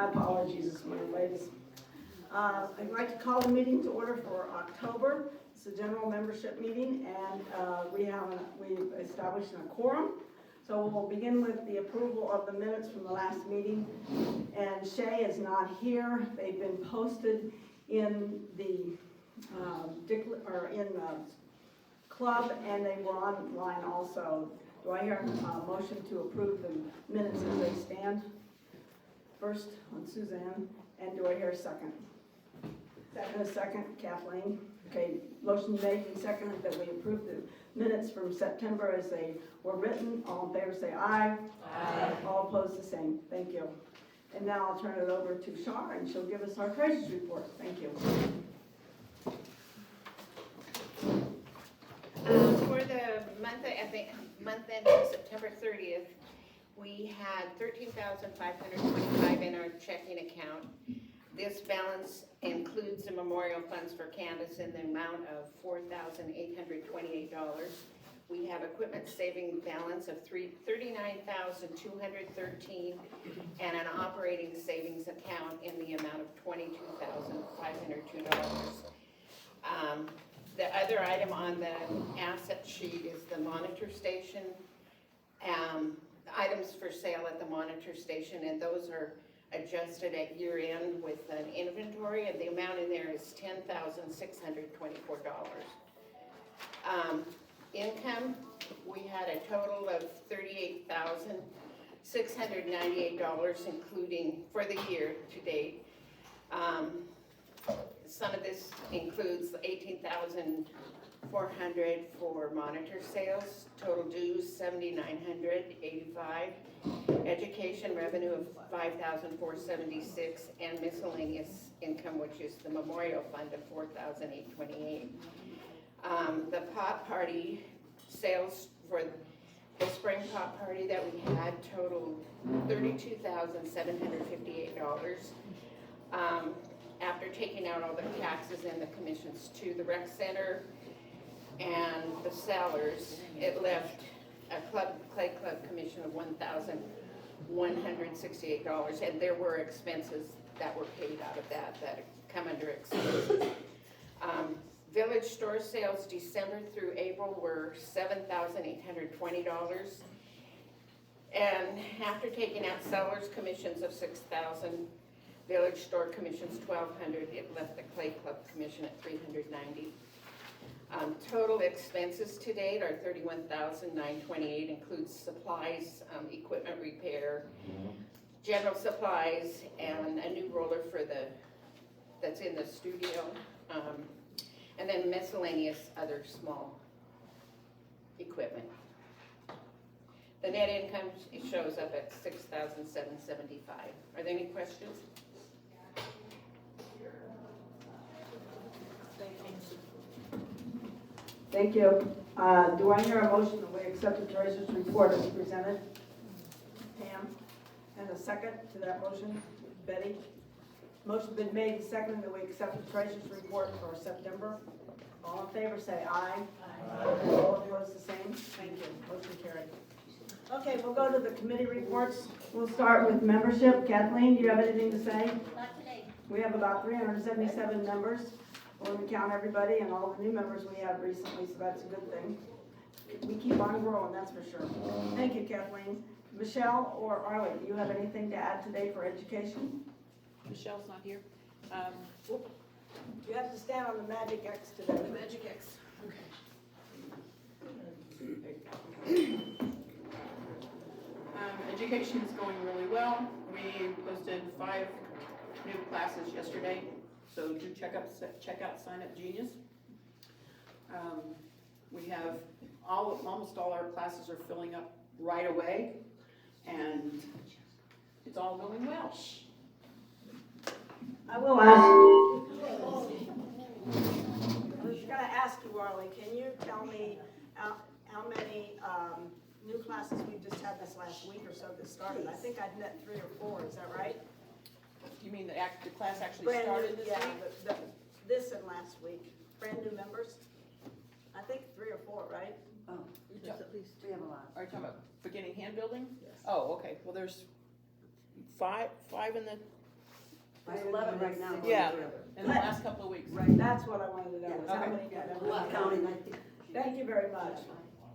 My apologies this morning, ladies. I'd like to call the meeting to order for October. It's a general membership meeting, and we've established a quorum. So we'll begin with the approval of the minutes from the last meeting. And Shay is not here. They've been posted in the club, and they were online also. Do I hear a motion to approve the minutes as they stand? First on Suzanne, and do I hear a second? Second, Kathleen. Okay, motion made and seconded that we approve the minutes from September as they were written. All in favor say aye. Aye. All opposed the same. Thank you. And now I'll turn it over to Shar, and she'll give us our treasurer's report. Thank you. For the month ending September 30th, we had $13,525 in our checking account. This balance includes the memorial funds for Candace in the amount of $4,828. We have equipment saving balance of $39,213 and an operating savings account in the amount of $22,502. The other item on the asset sheet is the monitor station. Items for sale at the monitor station, and those are adjusted at year end with an inventory, and the amount in there is $10,624. Income, we had a total of $38,698, including for the year to date. Some of this includes $18,400 for monitor sales, total dues $7,985, education revenue of $5,476, and miscellaneous income, which is the memorial fund, of $4,828. The pot party sales for the spring pot party that we had totaled $32,758. After taking out all the taxes and the commissions to the rec center and the sellers, it left a clay club commission of $1,168, and there were expenses that were paid out of that come under expenses. Village store sales December through April were $7,820, and after taking out sellers commissions of $6,000, village store commissions $1,200, it left the clay club commission at $390. Total expenses to date are $31,928, includes supplies, equipment repair, general supplies, and a new roller that's in the studio, and then miscellaneous other small equipment. The net income, it shows up at $6,775. Are there any questions? Thank you. Do I hear a motion that we accept the treasurer's report as presented? Pam? And a second to that motion? Betty? Motion been made and seconded that we accept the treasurer's report for September. All in favor say aye. Aye. All opposed the same? Thank you. Motion carried. Okay, we'll go to the committee reports. We'll start with membership. Kathleen, do you have anything to say? Not today. We have about 377 members. When we count everybody and all the new members we have recently, so that's a good thing. We keep on growing, that's for sure. Thank you, Kathleen. Michelle or Arlie, do you have anything to add today for education? Michelle's not here. You have to stand on the Magic X today. The Magic X. Education is going really well. We posted 5 new classes yesterday, so do check out Sign Up Genius. We have almost all our classes are filling up right away, and it's all going well. I will ask you. I was going to ask you, Arlie, can you tell me how many new classes we've just had this last week or so that started? I think I've met 3 or 4, is that right? You mean the class actually started this week? This and last week. Brand new members? I think 3 or 4, right? Oh, there's at least 3 of a lot. Are you talking about beginning hand building? Yes. Oh, okay. Well, there's five in the There's 11 right now. Yeah. In the last couple of weeks. Right. That's what I wanted to know, is how Okay. many got I'm not counting, I think. Thank you very much.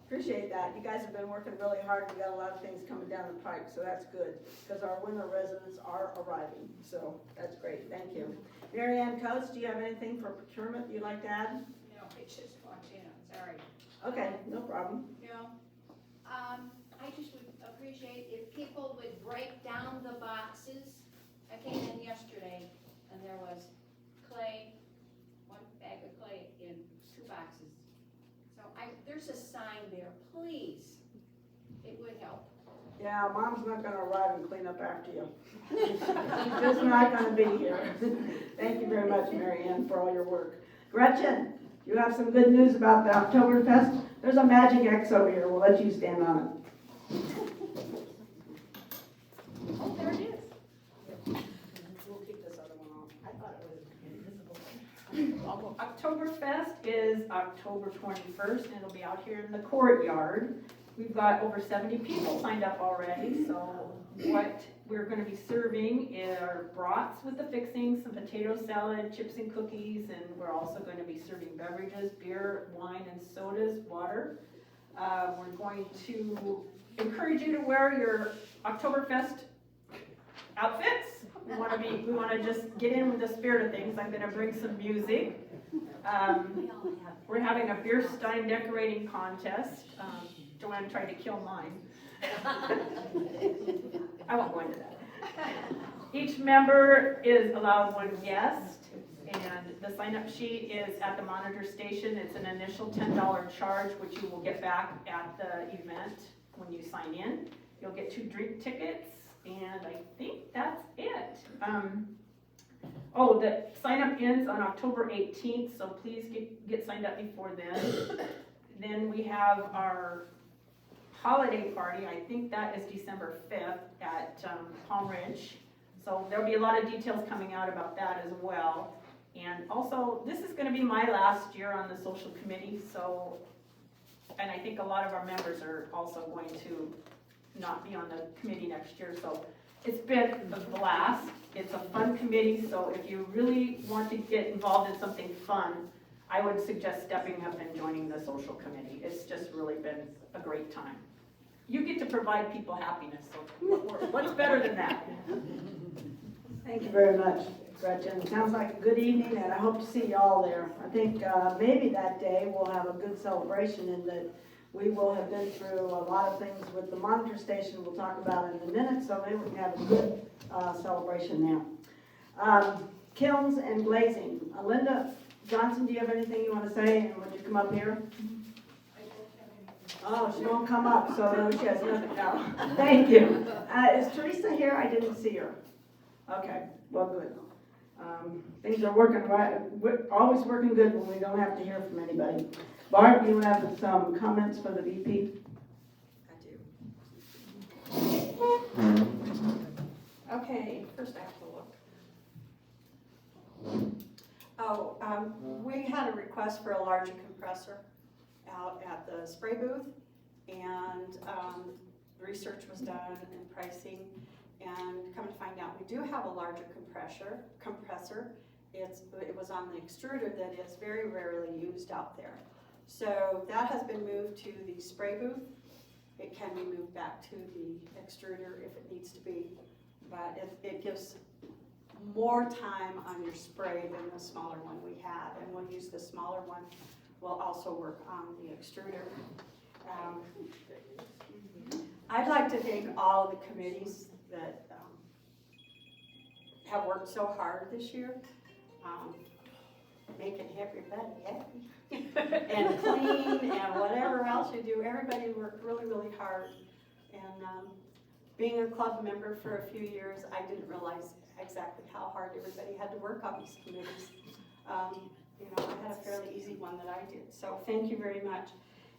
Appreciate that. You guys have been working really hard. We got a lot of things coming down the pipe, so that's good. Because our winter residents are arriving, so that's great. Thank you. Mary Ann Coates, do you have anything for procurement you'd like to add? No, it's just walked in, sorry. Okay, no problem. No, I just would appreciate if people would break down the boxes. I came in yesterday and there was clay, one bag of clay in 2 boxes. So there's a sign there, please, it would help. Yeah, Mom's not gonna arrive and clean up after you. She's just not gonna be here. Thank you very much, Mary Ann, for all your work. Gretchen, you have some good news about the Oktoberfest? There's a magic X over here. We'll let you stand on it. Oh, there it is. We'll keep this other one off. I thought it was invisible. Oktoberfest is October 21st, and it'll be out here in the courtyard. We've got over 70 people signed up already, so what we're gonna be serving are brats with the fixings, some potato salad, chips and cookies, and we're also gonna be serving beverages, beer, wine, and sodas, water. We're going to encourage you to wear your Oktoberfest outfits. We wanna just get in with the spirit of things. I'm gonna bring some music. We're having a beer stein decorating contest. Joanne tried to kill mine. I won't go into that. Each member is allowed 1 guest, and the sign-up sheet is at the monitor station. It's an initial $10 charge, which you will get back at the event when you sign in. You'll get 2 drink tickets, and I think that's it. The sign-up ends on October 18th, so please get signed up before then. Then we have our holiday party. I think that is December 5th at Palm Ridge. So there'll be a lot of details coming out about that as well. And also, this is going to be my last year on the social committee, and I think a lot of our members are also going to not be on the committee next year. So it's been a blast. It's a fun committee, so if you really want to get involved in something fun, I would suggest stepping up and joining the social committee. It's just really been a great time. You get to provide people happiness, so what's better than that? Thank you very much, Gretchen. Sounds like a good evening, and I hope to see you all there. I think maybe that day we'll have a good celebration in that we will have been through a lot of things with the monitor station we'll talk about in a minute, so maybe we can have a good celebration now. Kilns and glazing. Linda Johnson, do you have anything you want to say, and would you come up here? Oh, she won't come up, so she has nothing now. Thank you. Is Teresa here? I didn't see her. Okay, well, good. Things are working right, we're always working good when we don't have to hear from anybody. Bart, do you have some comments for the VP? I do. Okay, first I have to look. We had a request for a larger compressor out at the spray booth, and research was done and pricing, and come to find out, we do have a larger compressor. It was on the extruder that is very rarely used out there. So that has been moved to the spray booth. It can be moved back to the extruder if it needs to be, but it gives more time on your spray than the smaller one we had, and we'll use the smaller one. We'll also work on the extruder. I'd like to thank all of the committees that have worked so hard this year, making everybody happy and clean and whatever else you do. Everybody worked really, really hard. And being a club member for a few years, I didn't realize exactly how hard everybody had to work on these committees. I had a fairly easy one that I did, so thank you very much.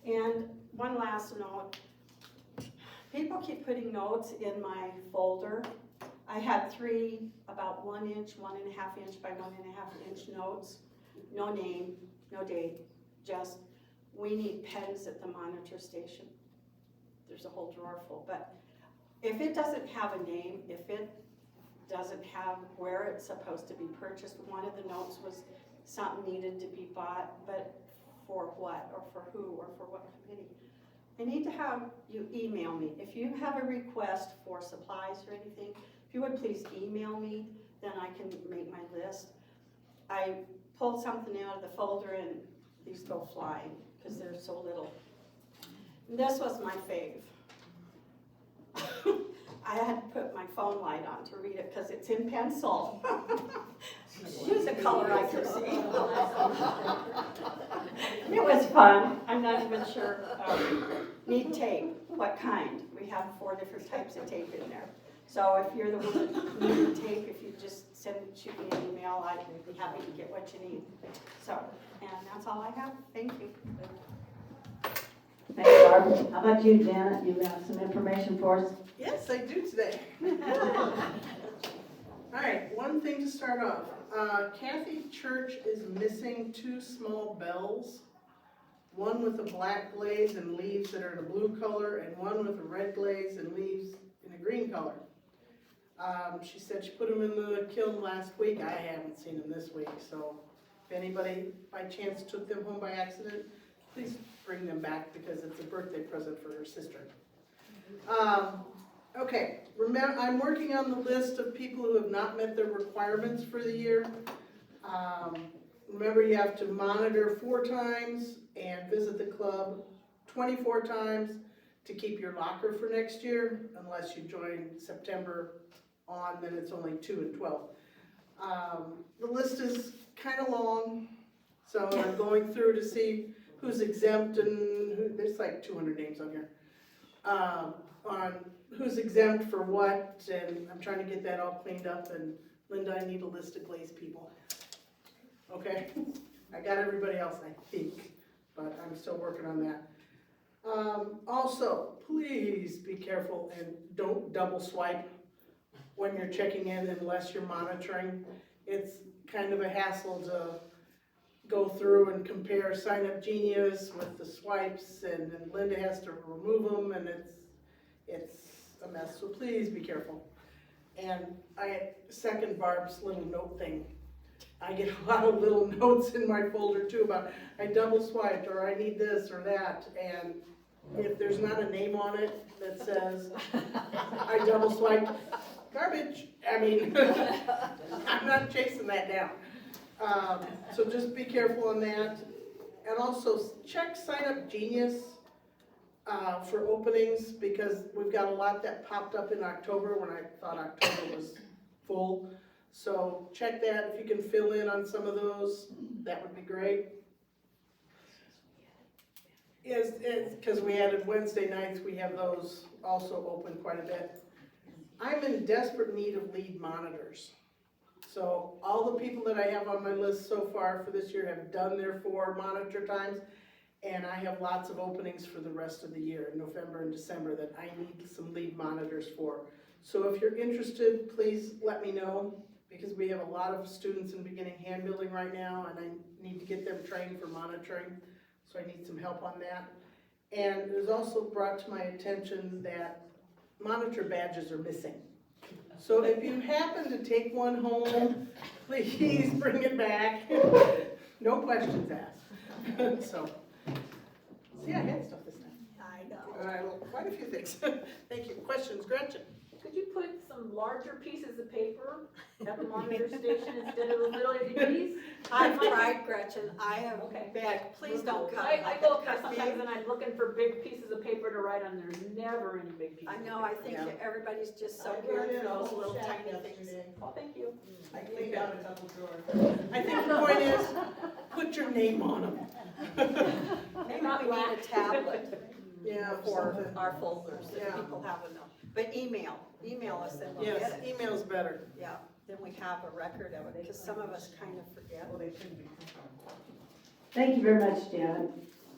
And one last note, people keep putting notes in my folder. I had 3 about 1 inch, 1.5 inch by 1.5 inch notes. No name, no date, just we need pens at the monitor station. There's a whole drawer full, but if it doesn't have a name, if it doesn't have where it's supposed to be purchased. One of the notes was something needed to be bought, but for what, or for who, or for what committee? I need to have you email me. If you have a request for supplies or anything, if you would please email me, then I can make my list. I pulled something out of the folder and these go flying because they're so little. This was my fave. I had to put my phone light on to read it because it's in pencil. Use a color I could see. It was fun. I'm not even sure. Need tape. What kind? We have 4 different types of tape in there. So if you're the one that needs tape, if you just shoot me an email, I'd be happy to get what you need. So, and that's all I have. Thank you. Thanks, Barb. How about you, Janet? You have some information for us? Yes, I do today. All right, one thing to start off. Kathy Church is missing 2 small bells. One with a black glaze and leaves that are in a blue color, and one with a red glaze and leaves in a green color. She said she put them in the kiln last week. I haven't seen them this week, so if anybody by chance took them home by accident, please bring them back because it's a birthday present for her sister. Okay, remember, I'm working on the list of people who have not met their requirements for the year. Remember, you have to monitor 4 times and visit the club 24 times to keep your locker for next year, unless you join September on, then it's only 2 and 12. The list is kind of long, so I'm going through to see who's exempt and who, there's like 200 names on here. On who's exempt for what, and I'm trying to get that all cleaned up, and Linda, I need a list of glazed people. Okay? I got everybody else, I think, but I'm still working on that. Also, please be careful and don't double swipe when you're checking in unless you're monitoring. It's kind of a hassle to go through and compare Sign Up Genius with the swipes, and then Linda has to remove them, and it's a mess, so please be careful. And I second Barb's little note thing. I get a lot of little notes in my folder too about I double swiped, or I need this or that, and if there's not a name on it that says I double swiped, garbage. I mean, I'm not chasing that down. So just be careful on that. And also check Sign Up Genius for openings, because we've got a lot that popped up in October when I thought October was full. So check that. If you can fill in on some of those, that would be great. Yes, because we added Wednesday nights, we have those also open quite a bit. I'm in desperate need of lead monitors. So all the people that I have on my list so far for this year have done their 4 monitor times, and I have lots of openings for the rest of the year, November and December, that I need some lead monitors for. So if you're interested, please let me know, because we have a lot of students in beginning hand building right now, and I need to get them trained for monitoring, so I need some help on that. And it was also brought to my attention that monitor badges are missing. So if you happen to take one home, please bring it back. No questions asked. So, see, I had stuff this time. I know. Quite a few things. Thank you. Questions, Gretchen? Could you put some larger pieces of paper at the monitor station instead of the little LEDs? I've tried, Gretchen. I have Okay. begged, please don't cut. I go sometimes and I'm looking for big pieces of paper to write on. There's never any big pieces. I know, I think Yeah. everybody's just so good for those little tiny things. Oh, thank you. I cleaned out a couple drawers. I think the point is, put your name on them. Maybe we need a tablet Yeah, for something. our folders, if Yeah. people have enough. But email us and we'll Yes, get it. email's better. Yeah, then we have a record of it, because some of us kind of forget. Thank you very much, Janet.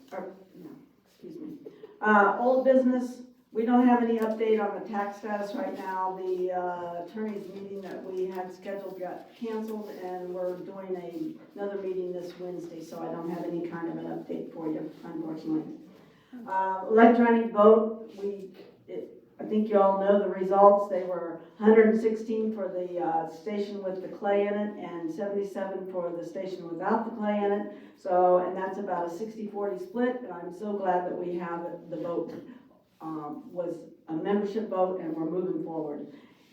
Excuse me. Old business, we don't have any update on the tax status right now. The attorney's meeting that we had scheduled got canceled, and we're doing another meeting this Wednesday, so I don't have any kind of an update for you, unfortunately. Electronic vote, think you all know the results. They were 116 for the station with the clay in it and 77 for the station without the clay in it. So, and that's about a 60-40 split, and I'm so glad that we have it. The vote was a membership vote, and we're moving forward.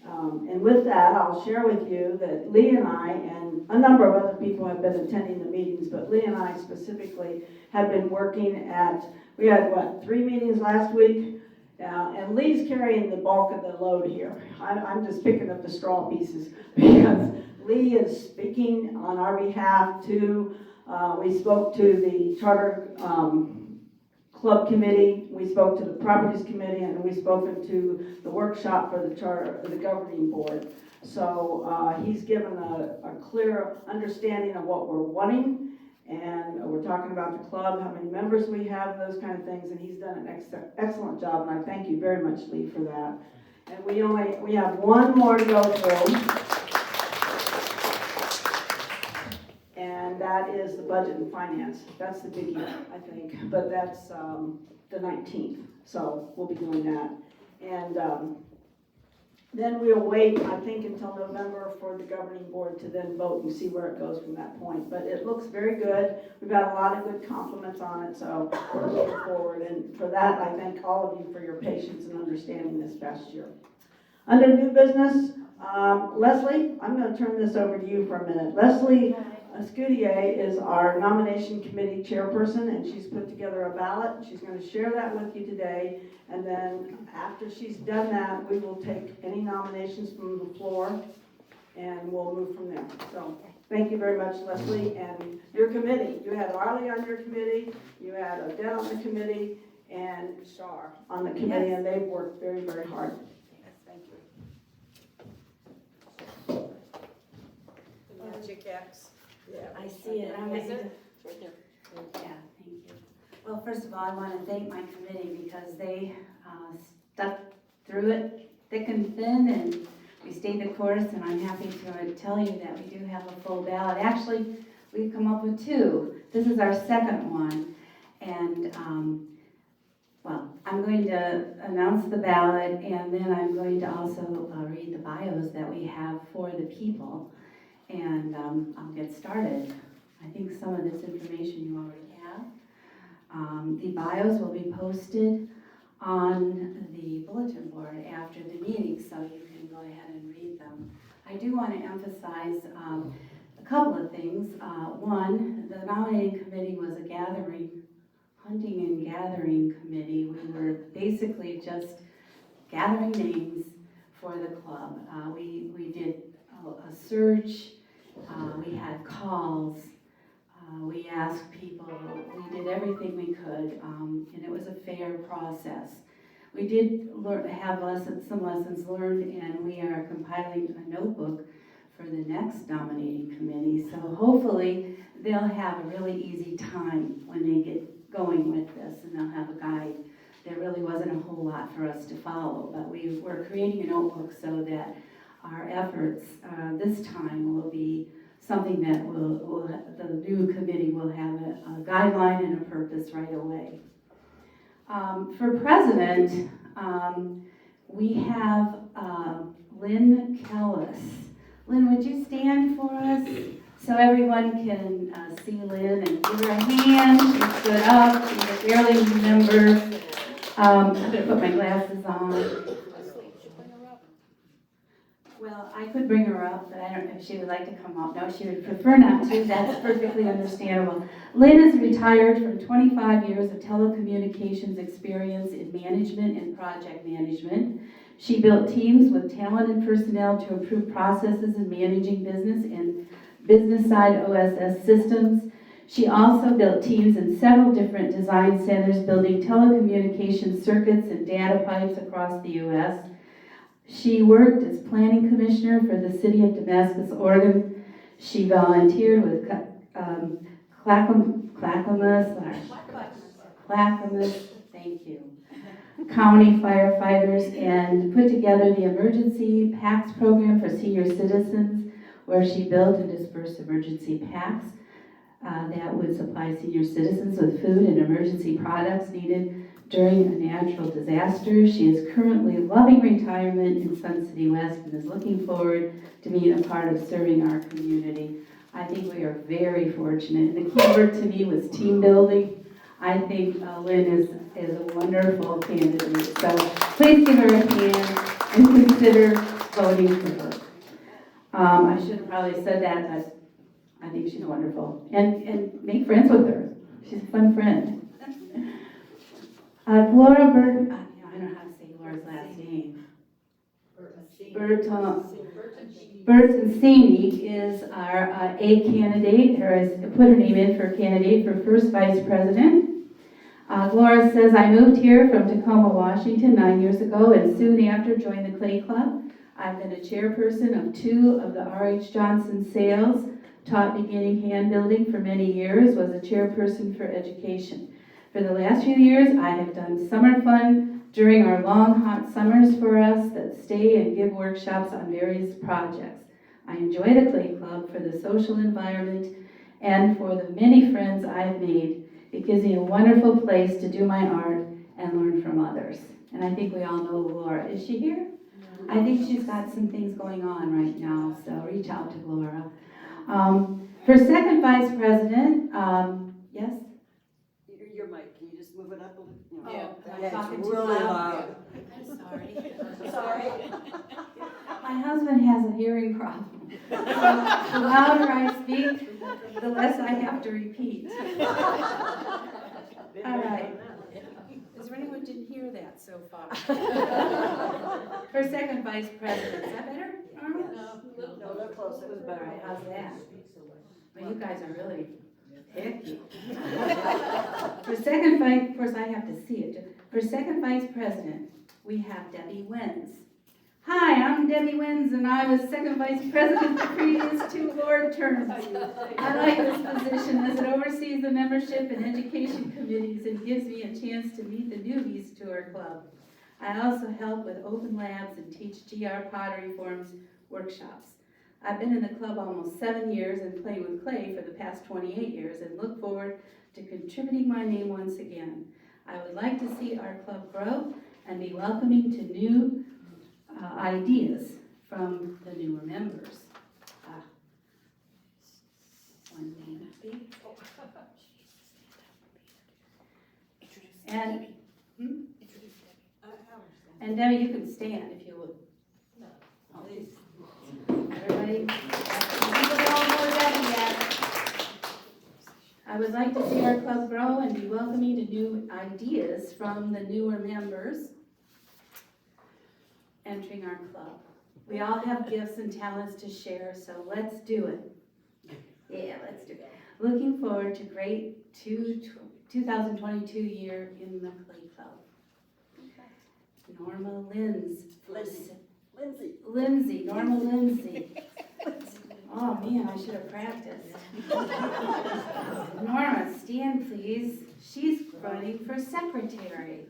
And with that, I'll share with you that Lee and I, and a number of other people have been attending the meetings, but Lee and I specifically have been working at, we had, 3 meetings last week? And Lee's carrying the bulk of the load here. I'm just picking up the straw pieces because Lee is speaking on our behalf to, we spoke to the Charter Club Committee, we spoke to the Properties Committee, and we've spoken to the workshop for the Charter, the Governing Board. So he's given a clear understanding of what we're wanting, and we're talking about the club, how many members we have, those kind of things, and he's done an excellent job, and I thank you very much, Lee, for that. And we have one more to go through, and that is the budget and finance. That's the biggie, I think, but that's the 19th, so we'll be doing that. And then we'll wait, I think, until November for the governing board to then vote and see where it goes from that point. But it looks very good. We've got a lot of good compliments on it, so we're looking forward. And for that, I thank all of you for your patience and understanding this past year. Under new business, Leslie, I'm going to turn this over to you for a minute. Leslie Scudier is our nomination committee chairperson, and she's put together a ballot. She's going to share that with you today, and then after she's done that, we will take any nominations from the floor, and we'll move from there. So thank you very much, Leslie, and your committee. You had Arlie on your committee, you had Odette on the committee, and Shar on the committee, and they've worked very, very hard. Yes, thank you. The magic X. I see it. I'm Is ready it? to- Yeah, thank you. Well, first of all, I want to thank my committee because they stuck through it thick and thin, and we stayed the course, and I'm happy to tell you that we do have a full ballot. Actually, we've come up with 2. This is our second one, and well, I'm going to announce the ballot, and then I'm going to also read the bios that we have for the people. And I'll get started. I think some of this information you already have. The bios will be posted on the bulletin board after the meeting, so you can go ahead and read them. I do want to emphasize a couple of things. One, the nominating committee was a hunting and gathering committee. We were basically just gathering names for the club. We did a search. We had calls, we asked people, we did everything we could, and it was a fair process. We did have some lessons learned, and we are compiling a notebook for the next nominating committee, so hopefully they'll have a really easy time when they get going with this, and they'll have a guide. There really wasn't a whole lot for us to follow, but we were creating a notebook so that our efforts this time will be something that the new committee will have a guideline and a purpose right away. For president, we have Lynn Kellis. Lynn, would you stand for us so everyone can see Lynn and give her a hand? She stood up, she barely remembers. I'm going to put my glasses on. Well, I could bring her up, but I don't know if she would like to come up. No, she would prefer not to. That's perfectly understandable. Lynn is retired from 25 years of telecommunications experience in management and project management. She built teams with talented personnel to improve processes in managing business and business side OSS systems. She also built teams in several different design centers, building telecommunications circuits and data pipes across the U.S. She worked as planning commissioner for the city of Damascus, Oregon. She volunteered with Clackamas, thank you, county firefighters, and put together the emergency packs program for senior citizens, where she built and dispersed emergency packs that would supply senior citizens with food and emergency products needed during a natural disaster. She is currently loving retirement in Sun City West and is looking forward to being a part of serving our community. I think we are very fortunate. And the key word to me was team building. I think Lynn is a wonderful candidate. So please give her a hand and consider voting for her. I should have probably said that, but I think she's wonderful. And make friends with her. She's a fun friend. Laura Bird, I don't know how to say Laura's last name. Bertoncini is our A candidate, or has put her name in for candidate for first vice president. Laura says, I moved here from Tacoma, Washington 9 years ago and soon after joined the Clay Club. I've been a chairperson of 2 of the R.H. Johnson sales, taught beginning hand building for many years, was a chairperson for education. For the last few years, I have done summer fun during our long, hot summers for us that stay and give workshops on various projects. I enjoy the Clay Club for the social environment and for the many friends I've made. It gives me a wonderful place to do my art and learn from others. And I think we all know Laura. Is she here? I think she's got some things going on right now, so reach out to Laura. For second vice president, yes? Your mic, can you just move it up a little? Oh, am I Yeah, talking it's too really loud? loud. I'm sorry. Sorry. My husband has a hearing problem. The louder I speak, the less I have to repeat. All right. Is there anyone who didn't hear that so far? For second vice president, is that better? No, they're close, it was All better. right, how's that? Well, you guys are really picky. For second vice, of course I have to see it. For second vice president, we have Debbie Wenz. Hi, I'm Debbie Wenz, and I was second vice president the previous 2 board terms. I like this position as it oversees the membership and education committees and gives me a chance to meet the newbies to our club. I also help with open labs and teach GR pottery forms workshops. I've been in the club almost 7 years and playing with clay for the past 28 years and look forward to contributing my name once again. I would like to see our club grow and be welcoming to new ideas from the newer members. One minute, please. And, and Debbie, you can stand if you would. Oh, please. Everybody? People don't know Debbie yet. I would like to see our club grow and be welcoming to new ideas from the newer members entering our club. We all have gifts and talents to share, so let's do it. Yeah, let's do it. Looking forward to great 2022 year in the Clay Club. Norma Lindsay, Norma Lindsay. Oh man, I should have practiced. Norma, stand please. She's running for secretary.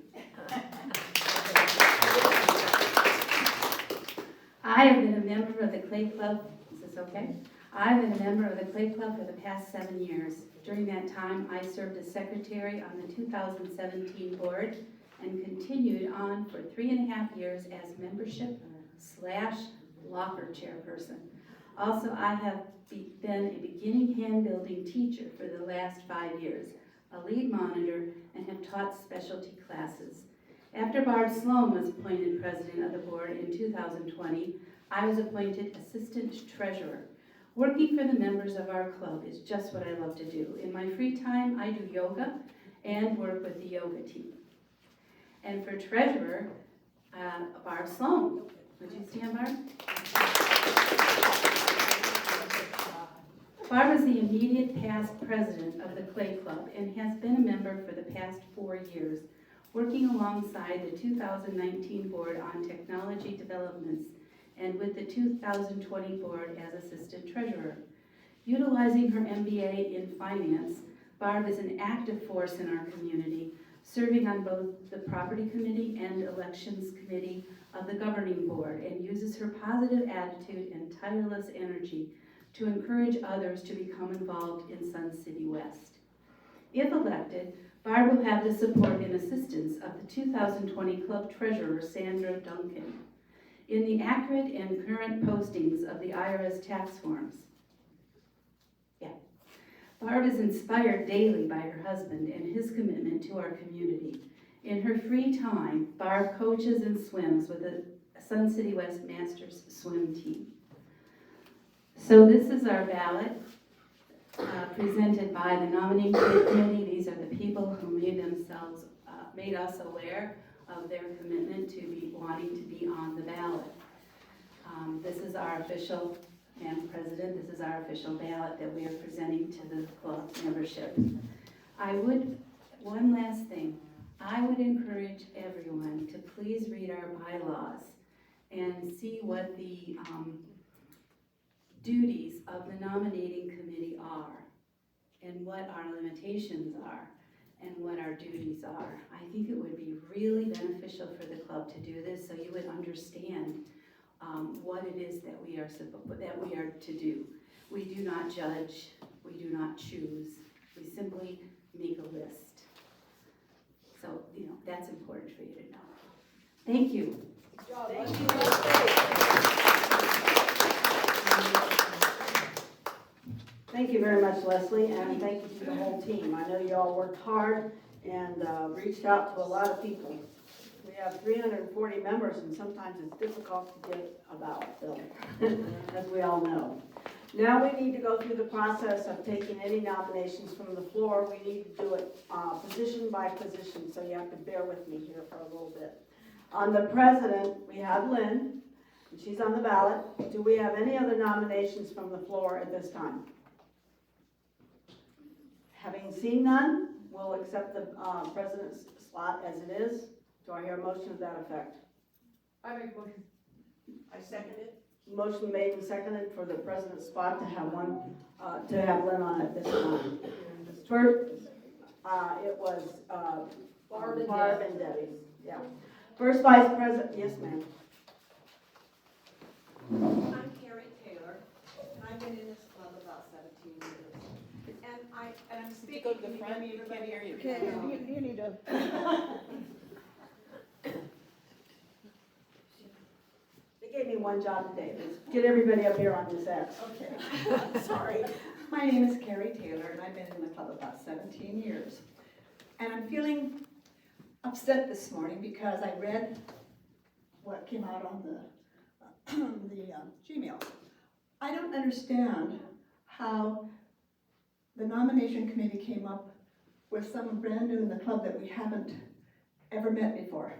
I have been a member of the Clay Club, is this okay? I've been a member of the Clay Club for the past 7 years. During that time, I served as secretary on the 2017 board and continued on for 3.5 years as membership/locker chairperson. Also, I have been a beginning hand building teacher for the last 5 years, a lead monitor, and have taught specialty classes. After Barb Sloan was appointed president of the board in 2020, I was appointed assistant treasurer. Working for the members of our club is just what I love to do. In my free time, I do yoga and work with the yoga team. And for treasurer, Barb Sloan. Would you stand, Barb? Barb is the immediate past president of the Clay Club and has been a member for the past 4 years, working alongside the 2019 board on technology developments and with the 2020 board as assistant treasurer. Utilizing her MBA in finance, Barb is an active force in our community, serving on both the property committee and elections committee of the governing board, and uses her positive attitude and tireless energy to encourage others to become involved in Sun City West. If elected, Barb will have the support and assistance of the 2020 Club Treasurer, Sandra Duncan, in the accurate and current postings of the IRS tax forms. Barb is inspired daily by her husband and his commitment to our community. In her free time, Barb coaches and swims with the Sun City West Masters swim team. So this is our ballot presented by the nominating committee. These are the people who made us aware of their commitment to be wanting to be on the ballot. This is our official, Madam President, this is our official ballot that we are presenting to the club membership. One last thing, I would encourage everyone to please read our bylaws and see what the duties of the nominating committee are and what our limitations are and what our duties are. I think it would be really beneficial for the club to do this so you would understand what it is that we are to do. We do not judge, we do not choose, we simply make a list. So, that's important for you to know. Thank you. Thank you very much, Leslie, and thank you to the whole team. I know you all worked hard and reached out to a lot of people. We have 340 members, and sometimes it's difficult to get a ballot filled, as we all know. Now we need to go through the process of taking any nominations from the floor. We need to do it position by position, so you have to bear with me here for a little bit. On the president, we have Lynn, and she's on the ballot. Do we have any other nominations from the floor at this time? Having seen none, we'll accept the president's slot as it is. Do I hear a motion to that effect? I make a motion. I second it. Motion made and seconded for the president's spot to have Lynn on at this time. First, it was Barb and Debbie. Yeah. First vice president, yes, ma'am. I'm Carrie Taylor, and I've been in this club about 17 years. And I'm speaking. Go to the front, you can't hear you. You need to. They gave me one job today. Let's get everybody up here on this X. Okay, sorry. My name is Carrie Taylor, and I've been in the club about 17 years. And I'm feeling upset this morning because I read what came out on the Gmail. I don't understand how the nomination committee came up with someone brand new in the club that we haven't ever met before.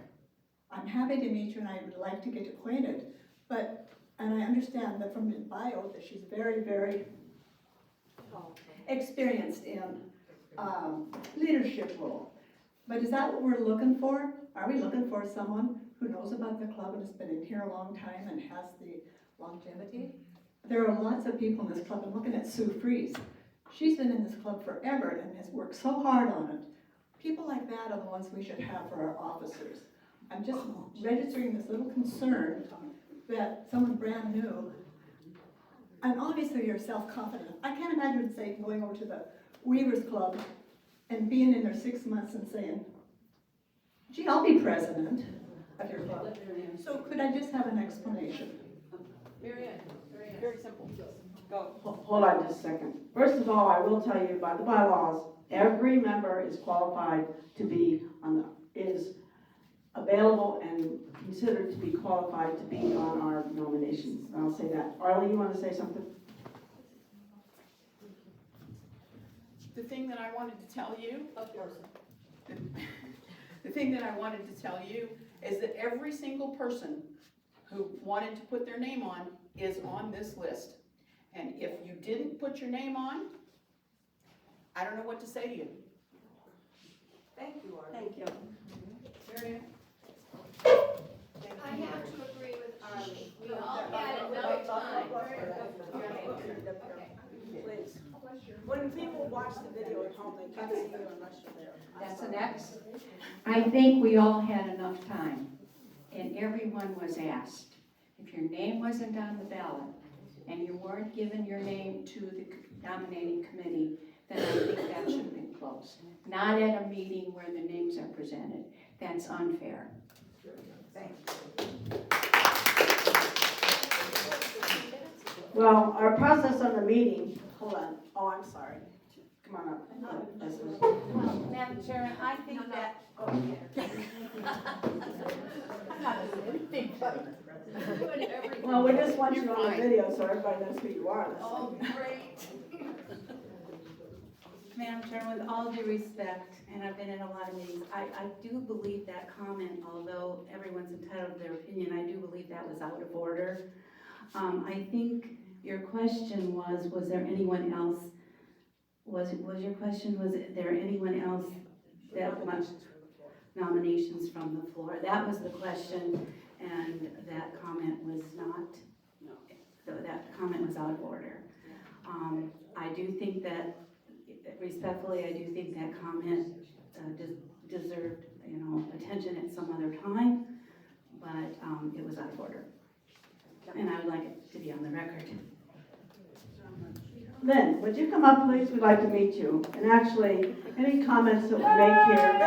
I'm happy to meet you and I would like to get acquainted, and I understand that from the bio that she's very, very experienced in leadership role. But is that what we're looking for? Are we looking for someone who knows about the club and has been in here a long time and has the longevity? There are lots of people in this club. I'm looking at Sue Fries. She's been in this club forever and has worked so hard on it. People like that are the ones we should have for our officers. I'm just registering this little concern that someone brand new, and obviously you're self-confident. I can't imagine, say, going over to the Weavers Club and being in there 6 months and saying, gee, I'll be president of your club. So could I just have an explanation? Marianne. Very simple. Go. Hold on just a second. First of all, I will tell you by the bylaws, every member is qualified to be is available and considered to be qualified to be on our nominations. I'll say that. Arlie, you want to say something? The thing that I wanted to tell you, the thing that I wanted to tell you is that every single person who wanted to put their name on is on this list. And if you didn't put your name on, I don't know what to say to you. Thank you, Arlie. Thank you. Marianne? I have to agree with Arlie. We all had enough time. Please. When people watch the video at home, they can't see you unless you're there. That's an X. I think we all had enough time, and everyone was asked. If your name wasn't on the ballot, and you weren't given your name to the nominating committee, then I think that should be closed. Not at a meeting where the names are presented. That's unfair. Well, our process on the meeting, hold on, oh, I'm sorry. Come on up. Well, Madam Chairman, I think that, Well, we just want you on the video so everybody knows who you are. oh, great. Madam Chairman, with all due respect, and I've been in a lot of meetings, I do believe that comment, although everyone's entitled to their opinion, I do believe that was out of order. I think your question was there anyone else, was your question, was there anyone else that wants nominations from the floor? That was the question, and that comment was not, that comment was out of order. I do think that, respectfully, I do think that comment deserved, attention at some other time, but it was out of order. And I would like it to be on the record. Lynn, would you come up, please? We'd like to meet you. And actually, any comments that we make here.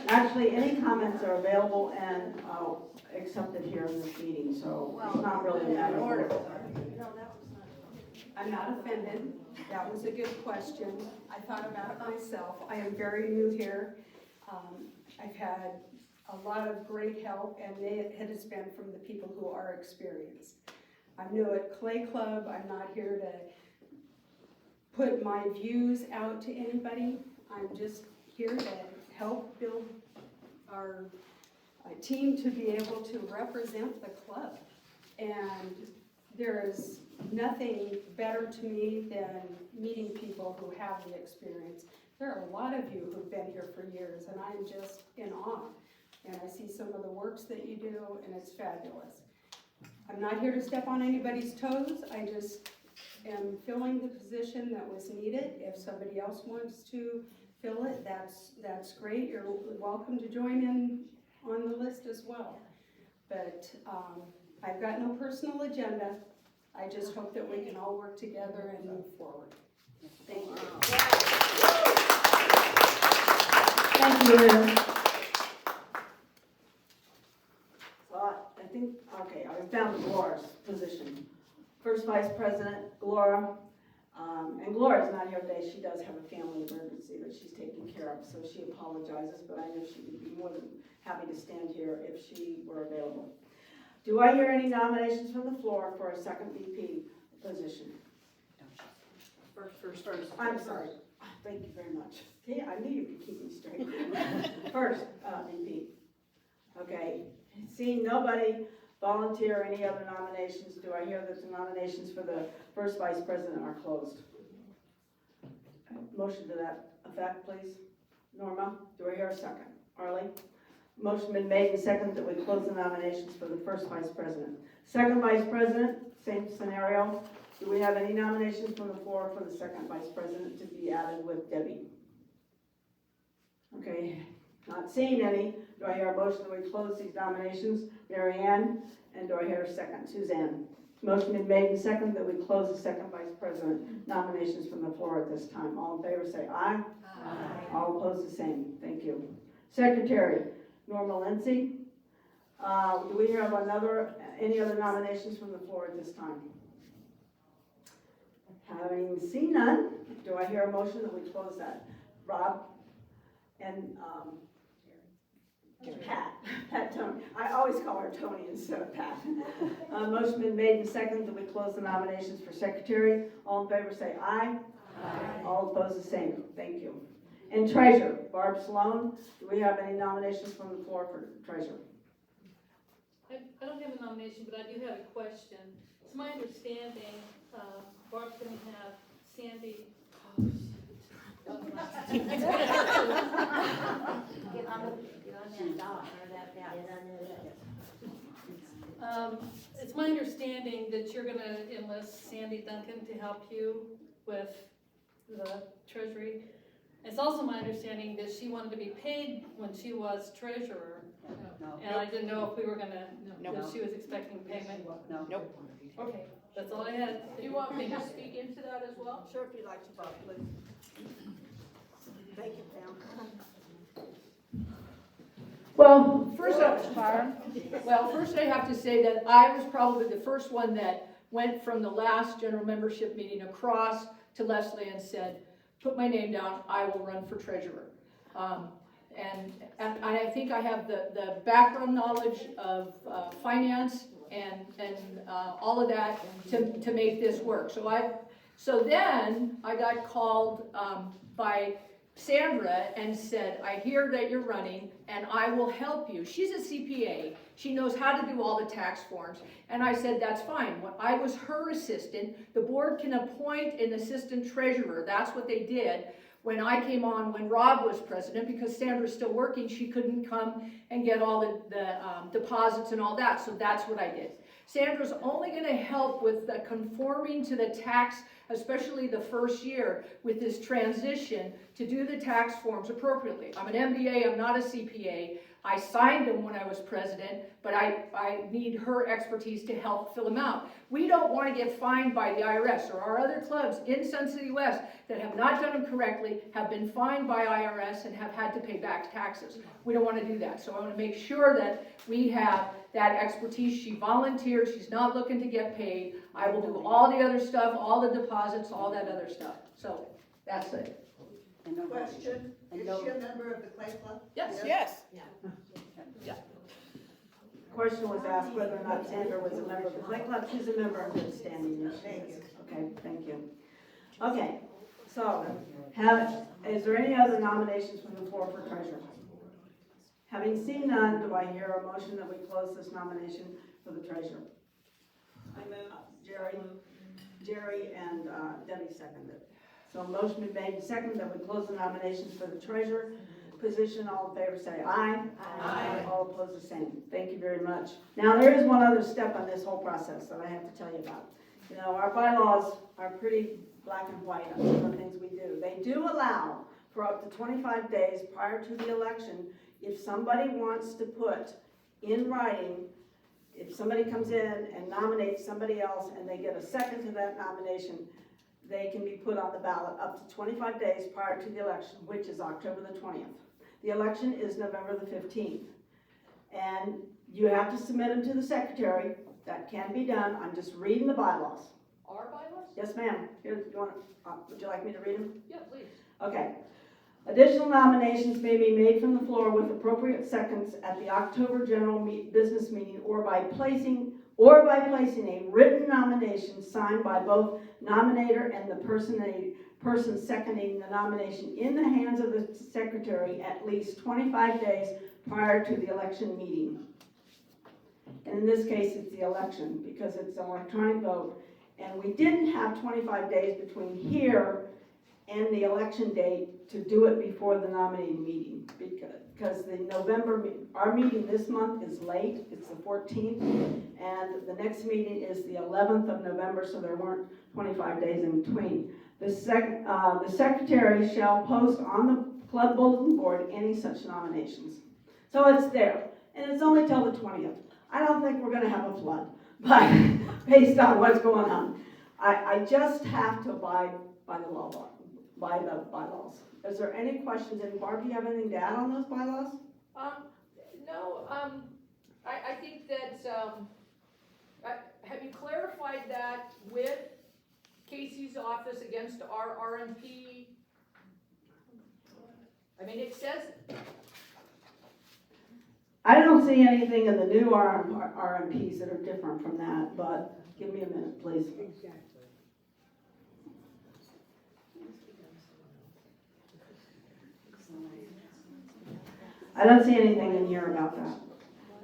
Actually, any comments are available and accepted here in this meeting, so it's not really a matter of order. I'm not offended. That was a good question. I thought about it myself. I am very new here. I've had a lot of great help, and it has been from the people who are experienced. I'm new at Clay Club. I'm not here to put my views out to anybody. I'm just here to help build our team to be able to represent the club. And there's nothing better to me than meeting people who have the experience. There are a lot of you who've been here for years, and I'm just in awe. And I see some of the works that you do, and it's fabulous. I'm not here to step on anybody's toes. I just am filling the position that was needed. If somebody else wants to fill it, that's great. You're welcome to join in on the list as well. But I've got no personal agenda. I just hope that we can all work together and move forward. Thank you. Thank you, Lynn. I think, okay, I was down to Glora's position. First Vice President, Glora. And Glora's not here today. She does have a family emergency that she's taking care of, so she apologizes, but I know she would be more than happy to stand here if she were available. Do I hear any nominations from the floor for a second VP position? First. I'm sorry. Thank you very much. Yeah, I knew you could keep me straight. First, VP. Okay, seeing nobody volunteer any other nominations, do I hear that the nominations for the first vice president are closed? Motion to that effect, please. Norma, do I hear a second? Arlie? Motion been made and seconded that we close the nominations for the first vice president. Second vice president, same scenario. Do we have any nominations from the floor for the second vice president to be added with Debbie? Okay, not seeing any. Do I hear a motion that we close these nominations? Mary Ann, and do I hear a second? Suzanne. Motion been made and seconded that we close the second vice president nominations from the floor at this time. All in favor say aye. Aye. All opposed the same. Thank you. Secretary, Norma Lindsay. Do we have any other nominations from the floor at this time? Having seen none, do I hear a motion that we close that? Rob and Pat Tony. I always call her Tony instead of Pat. Motion been made and seconded that we close the nominations for secretary. All in favor say aye. Aye. All opposed the same. Thank you. And treasurer, Barb Sloan. Do we have any nominations from the floor for treasurer? I don't have a nomination, but I do have a question. It's my understanding Barb's going to have Sandy. It's my understanding that you're going to enlist Sandy Duncan to help you with the Treasury. It's also my understanding that she wanted to be paid when she was treasurer And I didn't know if we were gonna, Nope. if she was expecting payment. Nope. Okay, that's all I had. Do you want me to speak into that as well? Sure, if you'd like to, Bob, please. Thank you, Pam. Well, first I have to say that I was probably the first one that went from the last general membership meeting across to Leslie and said, put my name down, I will run for treasurer. And I think I have the background knowledge of finance and all of that to make this work. So then I got called by Sandra and said, I hear that you're running and I will help you. She's a CPA. She knows how to do all the tax forms. And I said, that's fine. When I was her assistant, the board can appoint an assistant treasurer. That's what they did when I came on, when Rob was president, because Sandra's still working, she couldn't come and get all the deposits and all that. So that's what I did. Sandra's only going to help with the conforming to the tax, especially the first year with this transition to do the tax forms appropriately. I'm an MBA, I'm not a CPA. I signed them when I was president, but I need her expertise to help fill them out. We don't want to get fined by the IRS, or our other clubs in Sun City West that have not done them correctly have been fined by IRS and have had to pay back taxes. We don't want to do that. So I want to make sure that we have that expertise. She volunteered, she's not looking to get paid. I will do all the other stuff, all the deposits, all that other stuff. So that's it. Question, is she a member of the Clay Club? Yes. Yes. Question was asked whether or not Sandra was a member of the Clay Club. She's a member of good standing. Yes, she is. Okay, thank you. Okay, so is there any other nominations from the floor for treasurer? Having seen none, do I hear a motion that we close this nomination for the treasurer? I move. Jerry and Debbie seconded. So a motion been made and seconded that we close the nominations for the treasurer position. All in favor say aye. Aye. All opposed the same. Thank you very much. Now there is one other step on this whole process that I have to tell you about. You know, our bylaws are pretty black and white on some of the things we do. They do allow for up to 25 days prior to the election if somebody wants to put in writing, if somebody comes in and nominates somebody else and they get a second to that nomination, they can be put on the ballot up to 25 days prior to the election, which is October the 20th. The election is November the 15th. And you have to submit them to the secretary. That can be done. I'm just reading the bylaws. Our bylaws? Yes, ma'am. Here, would you like me to read them? Yeah, please. Okay. Additional nominations may be made from the floor with appropriate seconds at the October general business meeting or by placing a written nomination signed by both nominator and the person seconding the nomination in the hands of the secretary at least 25 days prior to the election meeting. And in this case, it's the election because it's an electronic vote. And we didn't have 25 days between here and the election date to do it before the nominating meeting because the our meeting this month is late. It's the 14th, and the next meeting is the 11th of November, so there weren't 25 days in between. The secretary shall post on the club bulletin board any such nominations. So it's there, and it's only till the 20th. I don't think we're going to have a flood, but based on what's going on, I just have to abide by the law, by the bylaws. Is there any questions? And Barb, do you have anything to add on those bylaws? No, I think that, have you clarified that with Casey's office against our RMP? I mean, it says, I don't see anything in the new RMPs that are different from that, but give me a minute, please. I don't see anything in here about that.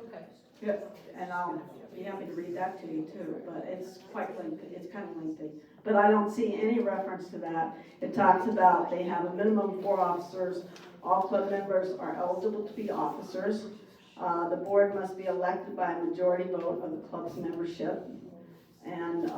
okay. Yep. And I'll be happy to read that to you too, but it's quite lengthy, it's kind of lengthy. But I don't see any reference to that. It talks about they have a minimum of 4 officers. All club members are eligible to be officers. The board must be elected by a majority vote of the club's membership. And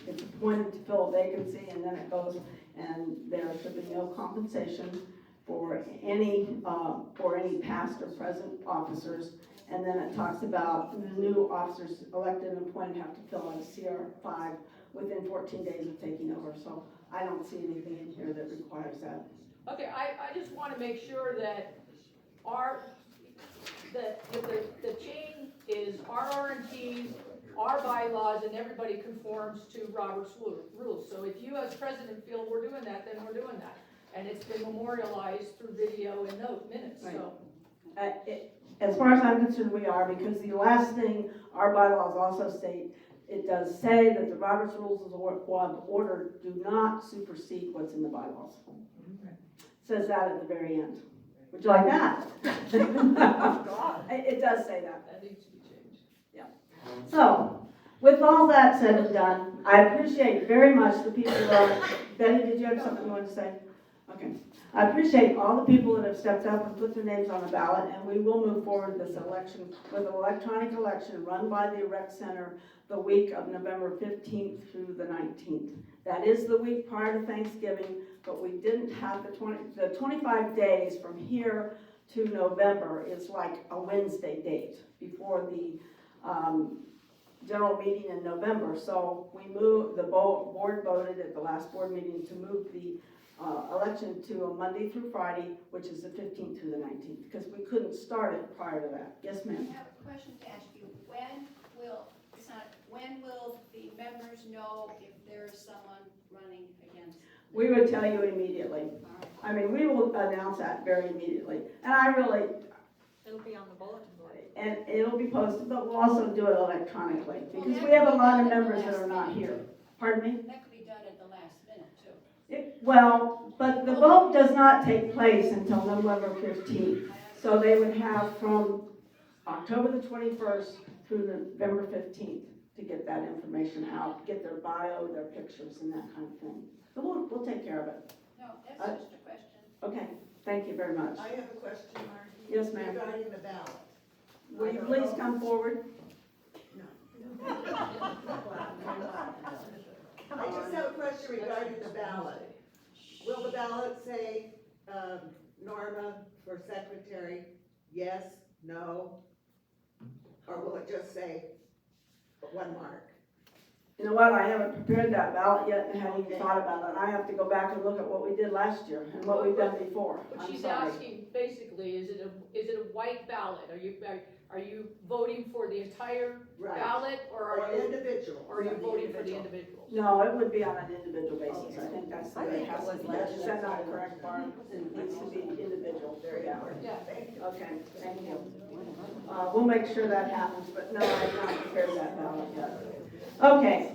it's appointed to fill a vacancy, and then it goes, and there should be no compensation. for any past or present officers. And then it talks about the new officers elected and appointed have to fill out a CR5 within 14 days of taking over. So I don't see anything in here that requires that. Okay, I just want to make sure that the chain is our RMTs, our bylaws, and everybody conforms to Robert's rules. So if you as president feel we're doing that, then we're doing that. And it's been memorialized through video and minutes, so. As far as I'm concerned, we are, because the last thing our bylaws also state, it does say that the Robert's Rules of Order do not supersede what's in the bylaws. It says that at the very end. Would you like that? It does say that. That needs to be changed. Yeah. So, with all that said and done, I appreciate very much the people Betty, did you have something you wanted to say? Okay. I appreciate all the people that have stepped up and put their names on the ballot, and we will move forward this election with an electronic election run by the Rec Center the week of November 15th through the 19th. That is the week prior to Thanksgiving, but we didn't have the 25 days from here to November is like a Wednesday date before the general meeting in November. So we moved, the board voted at the last board meeting to move the election to a Monday through Friday, which is the 15th through the 19th, because we couldn't start it prior to that. Yes, ma'am? I have a question to ask you. When will the members know if there's someone running against them? We would tell you immediately. All right. I mean, we will announce that very immediately. And I really, It'll be on the bulletin board. and it'll be posted, but we'll also do it electronically, because we have a lot of members that are not here. Pardon me? That could be done at the last minute, too. Well, but the vote does not take place until November 15th. So they would have from October the 21st through November 15th to get that information out, get their bio, their pictures, and that kind of thing. So we'll take care of it. No, that's just a question. Okay, thank you very much. I have a question, Margie. Yes, ma'am. Regarding the ballot. Will you please come forward? No. I just have a question regarding the ballot. Will the ballot say, Norma for secretary, yes, no? Or will it just say one mark? You know what, I haven't prepared that ballot yet and haven't even thought about it. I have to go back and look at what we did last year and what we've done before. What I'm she's sorry. asking basically, is it a white ballot? Are you voting for the entire Right. ballot, or Or are you, individual? or are you voting for the individuals? No, it would be on an individual basis. I think that's the I way think it has it to was be. last Is year. that not correct, Barb? It needs to be individual. Very good. Yeah. Thank you. Okay, thank you. We'll make sure that happens, but no, I've not prepared that ballot yet. Okay,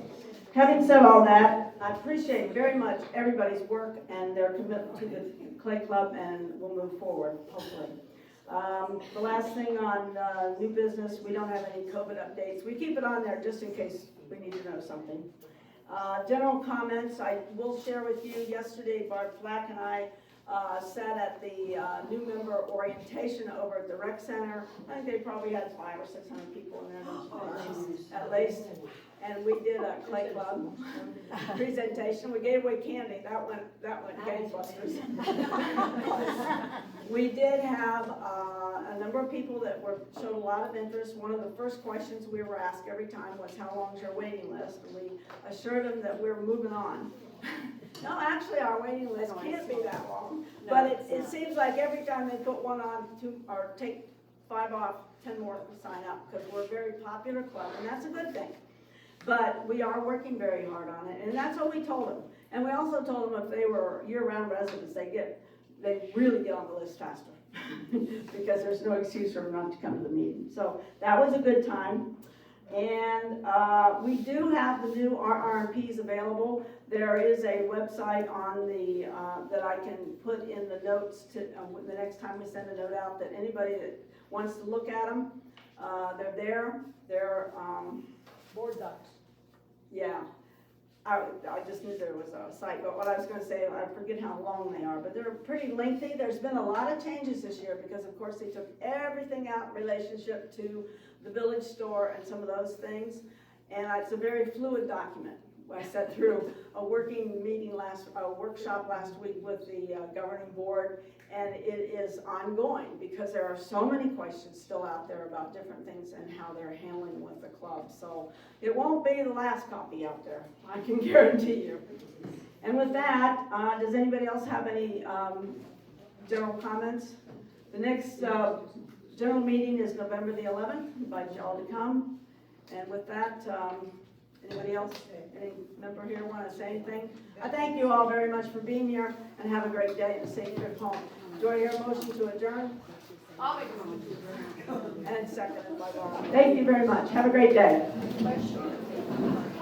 having said all that, I appreciate very much everybody's work and their commitment to the Clay Club, and we'll move forward, hopefully. The last thing on new business, we don't have any COVID updates. We keep it on there just in case we need to know something. General comments, I will share with you. Yesterday, Barb Flack and I sat at the new member orientation over at the rec center. I think they probably had 500 or 600 people in there at least. And we did a Clay Club presentation. We gave away candy. That went gangbusters. We did have a number of people that showed a lot of interest. One of the first questions we were asked every time was, how long is your waiting list? And we assured them that we're moving on. No, actually, our waiting list can't be that long. But it seems like every time they put one on, or take 5 off, 10 more sign up, because we're a very popular club, and that's a good thing. But we are working very hard on it, and that's what we told them. And we also told them if they were year-round residents, they really get on the list faster because there's no excuse for them not to come to the meeting. So that was a good time. And we do have the new RRMPs available. There is a website on the that I can put in the notes to the next time we send a note out, that anybody that wants to look at them, they're there. They're Board docs. yeah. I just knew there was a site, but what I was going to say, I forget how long they are, but they're pretty lengthy. There's been a lot of changes this year because, of course, they took everything out in relationship to the village store and some of those things, and it's a very fluid document. I sat through a working meeting a workshop last week with the governing board, and it is ongoing because there are so many questions still out there about different things and how they're handling with the club. So it won't be the last copy out there, I can guarantee you. And with that, does anybody else have any general comments? The next general meeting is November the 11th. Invite you all to come. And with that, anybody else, any member here want to say anything? I thank you all very much for being here, and have a great day and a safe trip home. Do I hear a motion to adjourn? I'll make a motion to adjourn. And seconded by Bob. Thank you very much. Have a great day.